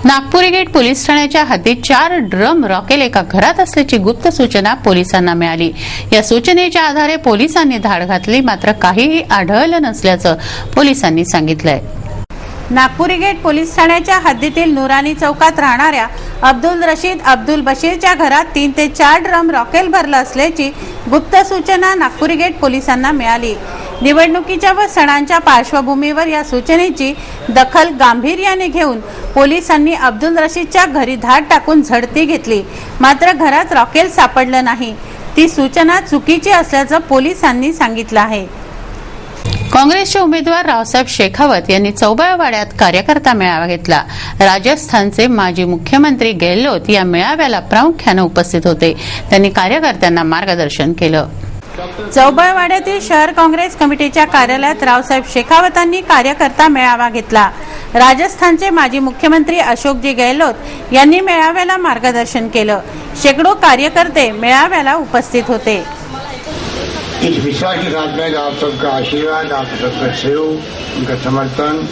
Nagpuri gate police ठाण्याच्या हद्दीत 4 drum रॉकेल एका घरात असल्याची गुप्त सूचना पोलिसांना मिळाली। या सूचनेच्या आधारे पोलिसांनी धाड घातली, मात्र काहीही आढळलं नसल्याचं पोलिसांनी सांगितलंय। नागपुरी गेट पोलीस ठाण्याच्या हद्दीतील नुरानी चौकात राहणाऱ्या अब्दुल रशीद अब्दुल बशीरच्या घरात 3 ते 4 ड्रम रॉकेल भरलं असल्याची गुप्त सूचना नागपुरी गेट पोलिसांना मिळाली। निवडणुकीच्या व सणांच्या पार्श्वभूमीवर या सूचनेची दखल गांभीर्याने घेऊन पोलिसांनी अब्दुल रशीदच्या घरी धाड टाकून झडती घेतली, मात्र घरात रॉकेल सापडलं नाही। ती सूचना चुकीची असल्याचं पोलिसांनी सांगितलं आहे। काँग्रेसचे उमेदवार रावसाहेब शेखावत यांनी चौबळवाड्यात कार्यकर्ता मेळावा घेतला। राजस्थानचे माजी मुख्यमंत्री गेहलोत या मेळाव्याला प्रामुख्याने उपस्थित होते। त्यांनी कार्यकर्त्यांना मार्गदर्शन केलं। चौबळवाड्यातील शहर काँग्रेस कमिटीच्या कार्यालयात रावसाहेब शेखावतांनी कार्यकर्ता मेळावा घेतला। राजस्थानचे माजी मुख्यमंत्री अशोकजी गेहलोत यांनी मेळाव्याला मार्गदर्शन केलं। शेकडो कार्यकर्ते मेळाव्याला उपस्थित होते। इस विश्वास के साथ में आप सबका आशीर्वाद, आप सबका सहयोग, उनका समर्थन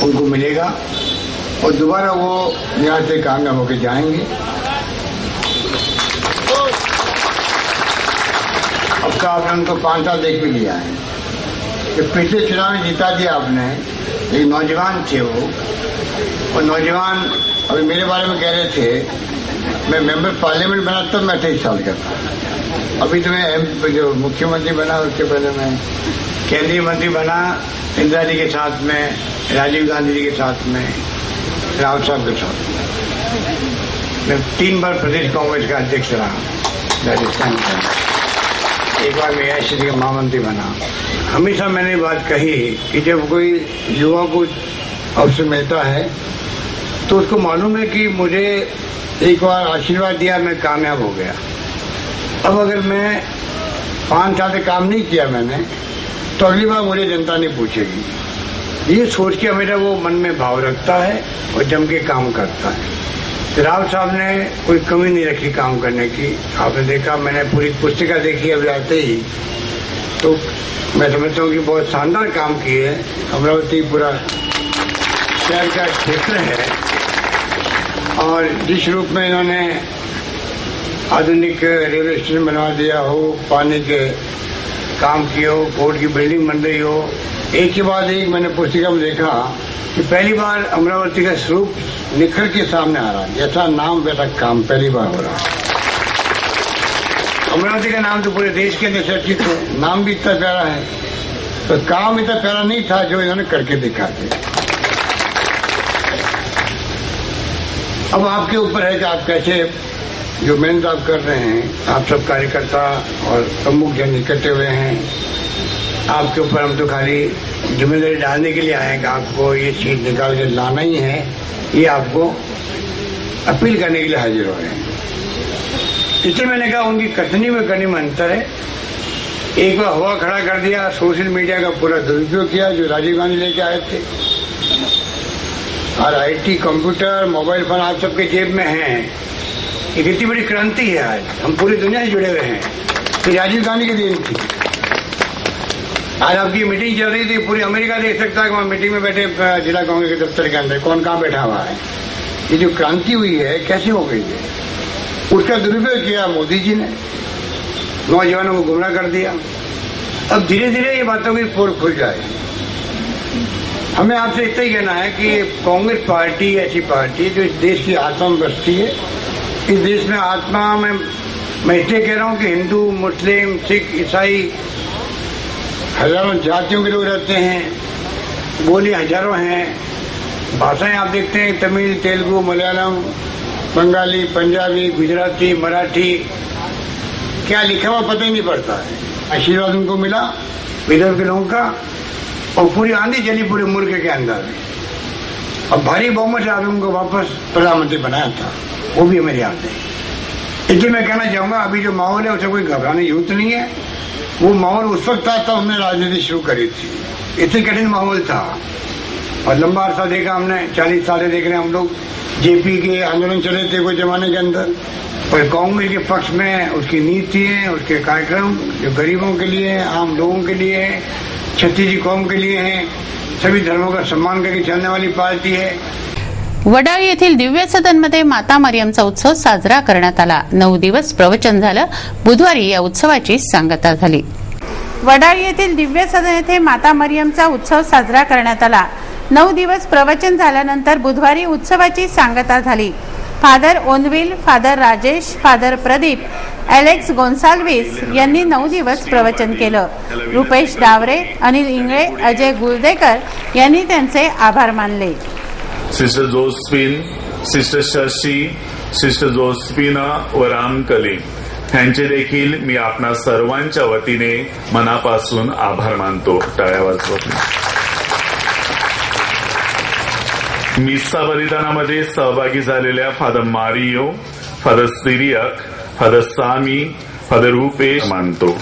उनको मिलेगा और दोबारा वो यहाँ से कामयाब होकर जाएंगे। अब तो आपने उनको 5 साल देख भी लिया है कि पिछले चुनाव में जीता दिया आपने। एक नौजवान थे वो, और नौजवान अभी मेरे बारे में कह रहे थे मैं मेंबर पार्लियामेंट बना तब मैं 28 साल का था। अभी तो मैं जो मुख्यमंत्री बना उसके पहले मैं केंद्रीय मंत्री बना, इंदिरा जी के साथ में, राजीव गांधी जी के साथ में, राव साहब के साथ। मैं 3 बार प्रदेश कांग्रेस का अध्यक्ष रहा राजस्थान का। एक बार मैं एआईसीसी का महामंत्री बना। हमेशा मैंने बात कही कि जब कोई युवा को अवसर मिलता है तो उसको मालूम है कि मुझे एक बार आशीर्वाद दिया, मैं कामयाब हो गया। अब अगर मैं 5 साल से काम नहीं किया मैंने, तो अगली बार मुझे जनता नहीं पूछेगी। ये सोच के हमेशा वो मन में भाव रखता है और जम के काम करता है। राव साहब ने कोई कमी नहीं रखी काम करने की। आपने देखा, मैंने पूरी पुस्तिका देखी अभी आते ही, तो मैं समझता हूँ कि बहुत शानदार काम किए है। अमरावती पूरा शहर का क्षेत्र है और जिस रूप में इन्होंने आधुनिक रेलवे स्टेशन बनवा दिया हो, पानी के काम किए हो, कोर्ट की बिल्डिंग बन रही हो, एक के बाद एक मैंने पुस्तिका में देखा कि पहली बार अमरावती का स्वरूप निखर के सामने आ रहा है। जैसा नाम वैसा काम पहली बार हो रहा है। अमरावती का नाम तो पूरे देश के अंदर चर्चित है, नाम भी इतना प्यारा है, तो काम इतना प्यारा नहीं था जो इन्होंने करके दिखाते। अब आपके ऊपर है कि आप कैसे जो मेहनत आप कर रहे हैं। आप सब कार्यकर्ता और प्रमुख जन इकट्ठे हुए हैं। आपके ऊपर हम तो खाली जिम्मेदारी डालने के लिए आए हैं कि आपको ये सीट निकाल के लाना ही है, ये आपको अपील करने के लिए हाजिर हो रहे हैं। इसलिए मैंने कहा उनकी कथनी में करने में अंतर है। एक बार हवा खड़ा कर दिया, सोशल मीडिया का पूरा दुरुपयोग किया जो राजीव गांधी लेके आए थे, और आईटी, कंप्यूटर, मोबाइल फोन आप सबके जेब में हैं। एक इतनी बड़ी क्रांति है, आज हम पूरी दुनिया से जुड़े हुए हैं। तो राजीव गांधी की देन थी। आज आपकी मीटिंग चल रही थी, पूरी अमेरिका देख सकता है कि वहाँ मीटिंग में बैठे जिला कांग्रेस के दफ्तर के अंदर कौन कहाँ बैठा हुआ है। ये जो क्रांति हुई है कैसे हो गई है, उसका दुरुपयोग किया मोदी जी ने, नौजवानों को गुमराह कर दिया। अब धीरे धीरे ये बातों की पोल खुल जाए। हमें आपसे इतना ही कहना है कि कांग्रेस पार्टी ऐसी पार्टी है जो इस देश की आत्मा में बसती है। इस देश में आत्मा में मैं इसलिए कह रहा हूँ कि हिंदू, मुस्लिम, सिख, ईसाई हजारों जातियों के लोग रहते हैं, बोलियां हजारों हैं, भाषाएं आप देखते हैं तमिल, तेलुगु, मलयालम, बंगाली, पंजाबी, गुजराती, मराठी, क्या लिखा हुआ पता ही नहीं पड़ता है। आशीर्वाद उनको मिला विदर्भ के लोगों का, और पूरी आंधी चली पूरे मुल्क के अंदर। अब भारी बहुमत से आपने उनको वापस प्रधानमंत्री बनाया था, वो भी हमें याद है। इसलिए मैं कहना चाहूंगा अभी जो माहौल है उसे कोई घबराने की जरूरत नहीं है। वो माहौल उस वक्त था तब हमने राजनीति शुरू करी थी। इतनी कठिन माहौल था और लंबा अरसा देखा हमने, 40 साल देख रहे हैं हम लोग। जेपी के आंदोलन चले थे कोई जमाने के अंदर, पर कांग्रेस के पक्ष में उसकी नीति है, उसके कार्यक्रम जो गरीबों के लिए है, आम लोगों के लिए है, छत्तीसगढ़ी कौम के लिए है, सभी धर्मों का सम्मान करके चलने वाली पार्टी है। वडाळी येथील दिव्य सदनमध्ये माता मरियमचा उत्सव साजरा करण्यात आला। 9 दिवस प्रवचन झालं। बुधवारी या उत्सवाची सांगता झाली। वडाळी येथील दिव्य सदन येथे माता मरियमचा उत्सव साजरा करण्यात आला। 9 दिवस प्रवचन झाल्यानंतर बुधवारी उत्सवाची सांगता झाली। Father Onvil, father Rajesh, father Pradeep, Alex Gonsalves यांनी 9 दिवस प्रवचन केलं। रुपेश डावरे, अनिल इंगळे, अजय गुलदेकर यांनी त्यांचे आभार मानले। Sister Josephine, sister Shashi, sister Josephina व रामकली यांचे देखील मी आपणा सर्वांच्या वतीने मनापासून आभार मानतो। टाळ्या वाजवत मिस्सा बलिदानामध्ये सहभागी झालेल्या father Mario, father Cyriac, father Sami, father Rupesh मानतो।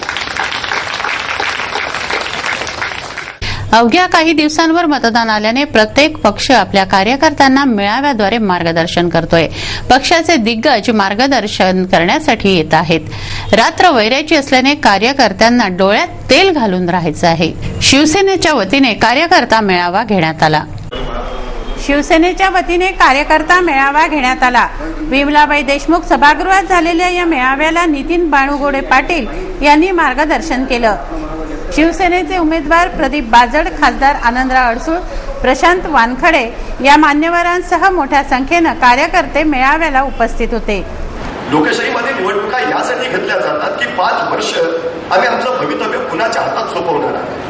अवघ्या काही दिवसांवर मतदान आल्याने प्रत्येक पक्ष आपल्या कार्यकर्त्यांना मेळाव्याद्वारे मार्गदर्शन करतोय। पक्षाचे दिग्गज मार्गदर्शन करण्यासाठी येत आहेत। रात्र वैराची असल्याने कार्यकर्त्यांना डोळ्यात तेल घालून राहायचं आहे। शिवसेनेच्या वतीने कार्यकर्ता मेळावा घेण्यात आला। शिवसेनेच्या वतीने कार्यकर्ता मेळावा घेण्यात आला। विमलाबाई देशमुख सभागृहात झालेल्या या मेळाव्याला नितीन बाणुगोडे पाटील यांनी मार्गदर्शन केलं। शिवसेनेचे उमेदवार प्रदीप बाजड, खासदार आनंदराव अडसूळ, प्रशांत वानखडे या मान्यवरांसह मोठ्या संख्येनं कार्यकर्ते मेळाव्याला उपस्थित होते। लोकशाहीमध्ये निवडणुका यासाठी घेतल्या जातात की 5 वर्ष आम्ही आमचं भवितव्य कुणाच्या हातात सोपवणार आहे।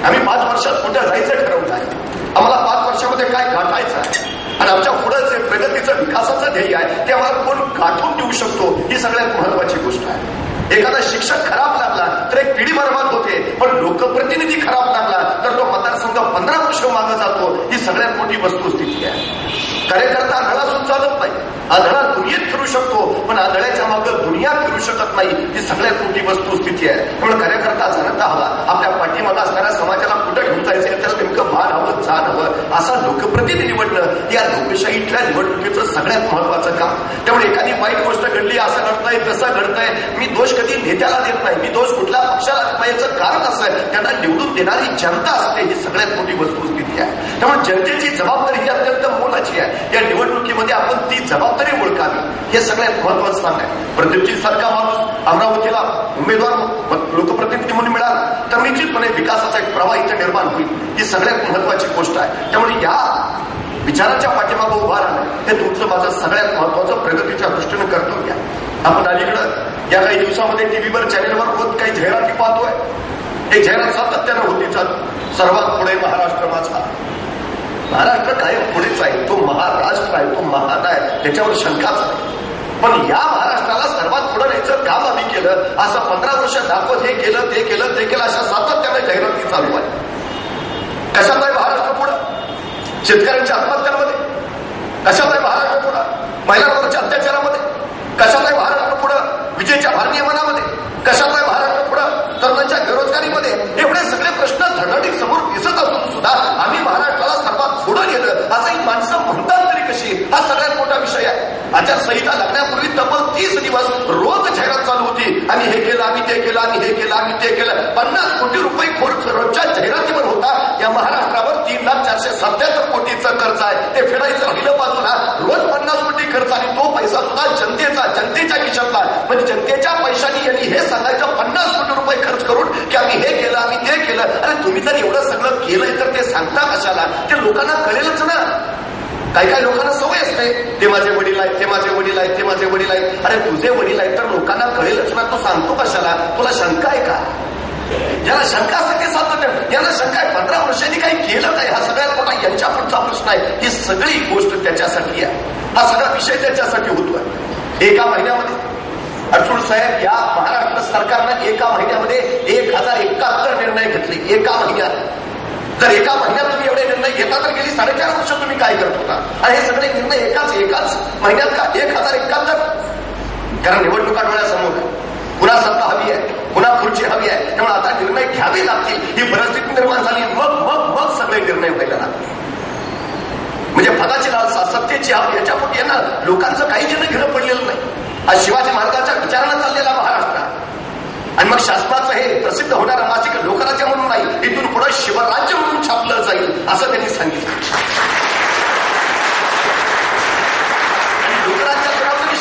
आम्ही 5 वर्षात कुठे जायचं ठरवलं आहे। आम्हाला 5 वर्षामध्ये काय गाठायचं आहे आणि आमच्या पुढे जे प्रगतीचं विकासाचं ध्येय आहे ते आम्हाला कोण गाठून देऊ शकतो ही सगळ्यात महत्वाची गोष्ट आहे। एखादा शिक्षक खराब लागला तर एक पिढी बर्बाद होते, पण लोकप्रतिनिधी खराब लागला तर तो मतदारसंघ 15 वर्ष मागे जातो ही सगळ्यात मोठी वस्तुस्थिती आहे। कार्यकर्ता आंधळासून चालत नाही। आंधळा दुनियेत फिरू शकतो पण आंधळ्याच्या मागे दुनिया फिरू शकत नाही ही सगळ्यात मोठी वस्तुस्थिती आहे। त्यामुळे कार्यकर्ता जाणता हवा आपल्या पाठीमागे असणाऱ्या समाजाला कुठे घेऊन जायचं त्याला नेमकं भान हवं, जाण हवं। असा लोकप्रतिनिधी निवडणं या लोकशाहीतल्या निवडणुकीचं सगळ्यात महत्वाचं काम। त्यामुळे एखादी वाईट गोष्ट घडली, असं घडतंय तसं घडतंय, मी दोष कधी नेत्याला देत नाही, मी दोष कुठल्या पक्षाला देत नाही। याचं कारण असं आहे त्यांना निवडून देणारी जनता असते ही सगळ्यात मोठी वस्तुस्थिती आहे। त्यामुळे जनतेची जबाबदारी ही अत्यंत मोलाची आहे। या निवडणुकीमध्ये आपण ती जबाबदारी ओळखावी हे सगळ्यात महत्वाचं काम आहे। प्रदीपजी सारखा माणूस अमरावतीला उमेदवार लोकप्रतिनिधी म्हणून मिळाला तर निश्चितपणे विकासाचा एक प्रवाह इथे निर्माण होईल ही सगळ्यात महत्वाची गोष्ट आहे। त्यामुळे या विचाराच्या पाठीमागे उभा राहणं हे तुमचं माझं सगळ्यात महत्वाचं प्रगतीच्या दृष्टीनं कर्तव्य आहे। आपण अलीकडं या काही दिवसामध्ये टीव्हीवर चॅनेलवर रोज काही जाहिराती पाहतोय। एक जाहिरात सातत्यानं होती चालू, सर्वात पुढे महाराष्ट्र माझा। महाराष्ट्र कायम पुढेच आहे, तो महाराष्ट्र आहे, तो महान आहे, त्याच्यावर शंकाच नाही। पण या महाराष्ट्राला सर्वात पुढे न्यायचं काम आम्ही केलं, असं 15 वर्ष दाखवत हे केलं ते केलं ते केलं अशा सातत्याने जाहिराती चालू आहे। कशात आहे महाराष्ट्र पुढं? शेतकऱ्यांच्या आत्महत्यांमध्ये कशात आहे महाराष्ट्र पुढं? महिलांवरच्या अत्याचारामध्ये कशात आहे महाराष्ट्र पुढं? विजेच्या भारनियमनामध्ये कशात आहे महाराष्ट्र पुढं? तरुणांच्या बेरोजगारीमध्ये एवढे सगळे प्रश्न धडधडीत समोर दिसत असून सुद्धा आम्ही महाराष्ट्राला सर्वात पुढे गेलं असं ही माणसं म्हणतात तरी कशी, हा सगळ्यात मोठा विषय आहे। आचारसंहिता लागण्यापूर्वी तब्बल 30 दिवस रोज जाहिरात चालू होती, आम्ही हे केलं, आम्ही ते केलं, आम्ही हे केलं, आम्ही ते केलं। 50 कोटी रुपये रोजच्या जाहिरातीवर होता। या महाराष्ट्रावर 3,477 कोटीचं कर्ज आहे, ते फेडायचं राहिलं बाजूला। रोज 50 कोटी खर्च आणि तो पैसा सुद्धा जनतेच्या खिशातला, म्हणजे जनतेच्या पैशाने यांनी हे सांगायचं 50 कोटी रुपये खर्च करून की आम्ही हे केलं, आम्ही ते केलं। अरे तुम्ही जर एवढं सगळं केलंय तर ते सांगता कशाला? ते लोकांना कळेलच ना। काही लोकांना सवय असते, ते माझे वडील आहेत, ते माझे वडील आहेत, ते माझे वडील आहेत। अरे तुझे वडील आहेत तर लोकांना कळेलच ना, तू सांगतो कशाला? तुला शंका आहे का? ज्याला शंका असते ते सांगतो, याला शंका आहे 15 वर्षांनी काही केलं काय, हा सगळ्यात मोठा यांच्या पुढचा प्रश्न आहे। ही सगळी गोष्ट त्याच्यासाठी आहे, हा सगळा विषय त्याच्यासाठी होतोय। एका महिन्यामध्ये अडसूळ साहेब या महाराष्ट्र सरकारनं एका महिन्यामध्ये 1071 निर्णय घेतले। एका महिन्यात जर एका महिन्यात तुम्ही एवढे निर्णय घेता तर गेली 4.5 वर्ष तुम्ही काय करत होता? आणि हे सगळे निर्णय एकाच महिन्यात का 1071? कारण निवडणुका डोळ्यासमोर आहे, पुन्हा सत्ता हवी आहे, पुन्हा खुर्ची हवी आहे, त्यामुळे आता निर्णय घ्यावे लागतील ही परिस्थिती निर्माण झाली। मग सगळे निर्णय व्हायला लागले। म्हणजे पदाची लालसा, सत्तेची हवी याच्यापोटी आहे ना, लोकांचं काही निर्णय घेणं पडलेलं नाही। आज शिवाजी महाराजांच्या विचारानं चाललेला महाराष्ट्र आणि मग शासनाचं हे प्रसिद्ध होणारं मासिक लोकराज्य म्हणून नाही, इथून पुढे शिवराज्य म्हणून छापलं जाईल असं त्यांनी सांगितलं.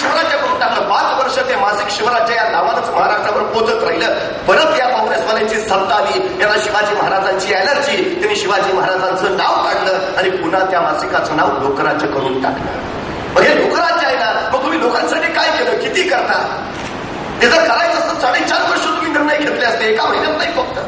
शिवराज्य करून टाकलं. 5 वर्ष ते मासिक शिवराज्य या नावानंच महाराष्ट्रावर पोचत राहिलं. परत या काँग्रेसवाल्यांची सत्ता आली, यांना शिवाजी महाराजांची एलर्जी, त्यांनी शिवाजी महाराजांचं नाव काढलं आणि पुन्हा त्या मासिकाचं नाव लोकराज्य करून टाकलं. मग हे लोकराज्य आहे ना, मग तुम्ही लोकांसाठी काय केलं, किती करता? ते जर करायचं असतं 4.5 वर्ष तुम्ही निर्णय घेतले असते, एका महिन्यात नाही फक्त.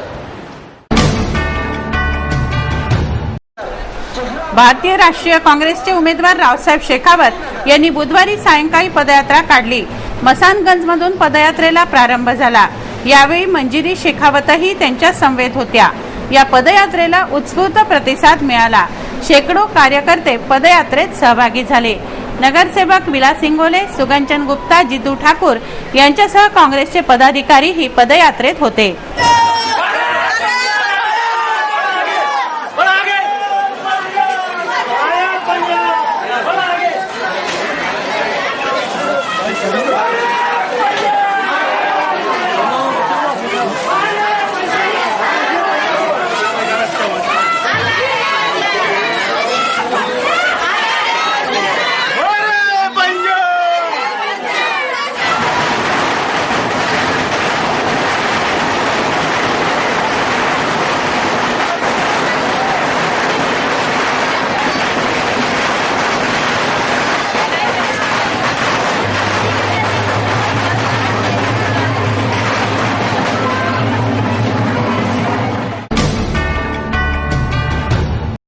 भारतीय राष्ट्रीय काँग्रेसचे उमेदवार रावसाहेब शेखावत यांनी बुधवारी सायंकाळी पदयात्रा काढली. मसानगंजमधून पदयात्रेला प्रारंभ झाला. यावेळी मंजिरी शेखावतही त्यांच्या समवेत होत्या. या पदयात्रेला उत्स्फूर्त प्रतिसाद मिळाला. शेकडो कार्यकर्ते पदयात्रेत सहभागी झाले. नगरसेवक विलास इंगोले, सुगंचन गुप्ता, जितू ठाकूर यांच्यासह काँग्रेसचे पदाधिकारी ही पदयात्रेत होते.